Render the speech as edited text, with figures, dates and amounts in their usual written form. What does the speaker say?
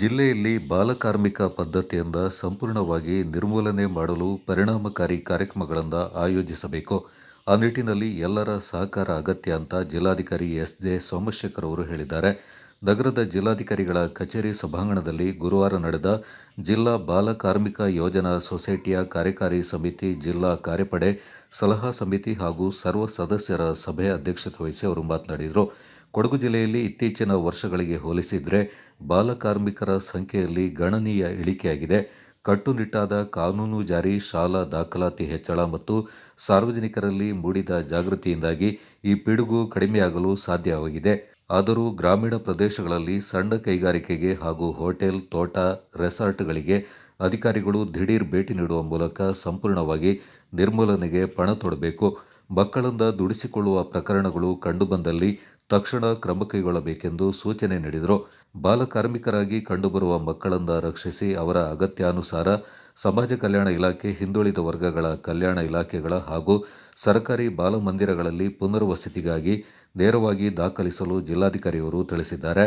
ಜಿಲ್ಲೆಯಲ್ಲಿ ಬಾಲಕಾರ್ಮಿಕ ಪದ್ಧತಿಯಿಂದ ಸಂಪೂರ್ಣವಾಗಿ ನಿರ್ಮೂಲನೆ ಮಾಡಲು ಪರಿಣಾಮಕಾರಿ ಕಾರ್ಯಕ್ರಮಗಳನ್ನು ಆಯೋಜಿಸಬೇಕು. ಆ ನಿಟ್ಟಿನಲ್ಲಿ ಎಲ್ಲರ ಸಹಕಾರ ಅಗತ್ಯ ಅಂತ ಜಿಲ್ಲಾಧಿಕಾರಿ ಎಸ್.ಜೆ. ಸೋಮಶೇಖರ್ ಅವರು ಹೇಳಿದ್ದಾರೆ. ನಗರದ ಜಿಲ್ಲಾಧಿಕಾರಿಗಳ ಕಚೇರಿ ಸಭಾಂಗಣದಲ್ಲಿ ಗುರುವಾರ ನಡೆದ ಜಿಲ್ಲಾ ಬಾಲ ಕಾರ್ಮಿಕ ಯೋಜನಾ ಸೊಸೈಟಿಯ ಕಾರ್ಯಕಾರಿ ಸಮಿತಿ, ಜಿಲ್ಲಾ ಕಾರ್ಯಪಡೆ, ಸಲಹಾ ಸಮಿತಿ ಹಾಗೂ ಸರ್ವ ಸದಸ್ಯರ ಸಭೆ ಅಧ್ಯಕ್ಷತೆ ವಹಿಸಿ ಅವರು ಮಾತನಾಡಿದರು. ಕೊಡಗು ಜಿಲ್ಲೆಯಲ್ಲಿ ಇತ್ತೀಚಿನ ವರ್ಷಗಳಿಗೆ ಹೋಲಿಸಿದರೆ ಬಾಲಕಾರ್ಮಿಕರ ಸಂಖ್ಯೆಯಲ್ಲಿ ಗಣನೀಯ ಇಳಿಕೆಯಾಗಿದೆ. ಕಟ್ಟುನಿಟ್ಟಾದ ಕಾನೂನು ಜಾರಿ, ಶಾಲಾ ದಾಖಲಾತಿ ಹೆಚ್ಚಳ ಮತ್ತು ಸಾರ್ವಜನಿಕರಲ್ಲಿ ಮೂಡಿದ ಜಾಗೃತಿಯಿಂದಾಗಿ ಈ ಪಿಡುಗು ಕಡಿಮೆಯಾಗಲು ಸಾಧ್ಯವಾಗಿದೆ. ಆದರೂ ಗ್ರಾಮೀಣ ಪ್ರದೇಶಗಳಲ್ಲಿ ಸಣ್ಣ ಕೈಗಾರಿಕೆಗೆ ಹಾಗೂ ಹೋಟೆಲ್, ತೋಟ, ರೆಸಾರ್ಟ್ಗಳಿಗೆ ಅಧಿಕಾರಿಗಳು ದಿಢೀರ್ ಭೇಟಿ ನೀಡುವ ಮೂಲಕ ಸಂಪೂರ್ಣವಾಗಿ ನಿರ್ಮೂಲನೆಗೆ ಪಣ ತೊಡಬೇಕು. ಮಕ್ಕಳಿಂದ ದುಡಿಸಿಕೊಳ್ಳುವ ಪ್ರಕರಣಗಳು ಕಂಡುಬಂದಲ್ಲಿ ತಕ್ಷಣ ಕ್ರಮ ಕೈಗೊಳ್ಳಬೇಕೆಂದು ಸೂಚನೆ ನೀಡಿದರು. ಬಾಲಕಾರ್ಮಿಕರಾಗಿ ಕಂಡುಬರುವ ಮಕ್ಕಳನ್ನು ರಕ್ಷಿಸಿ ಅವರ ಅಗತ್ಯಾನುಸಾರ ಸಮಾಜ ಕಲ್ಯಾಣ ಇಲಾಖೆ, ಹಿಂದುಳಿದ ವರ್ಗಗಳ ಕಲ್ಯಾಣ ಇಲಾಖೆಗಳ ಹಾಗೂ ಸರ್ಕಾರಿ ಬಾಲಮಂದಿರಗಳಲ್ಲಿ ಪುನರ್ವಸತಿಗಾಗಿ ನೇರವಾಗಿ ದಾಖಲಿಸಲು ಜಿಲ್ಲಾಧಿಕಾರಿಯವರು ತಿಳಿಸಿದ್ದಾರೆ.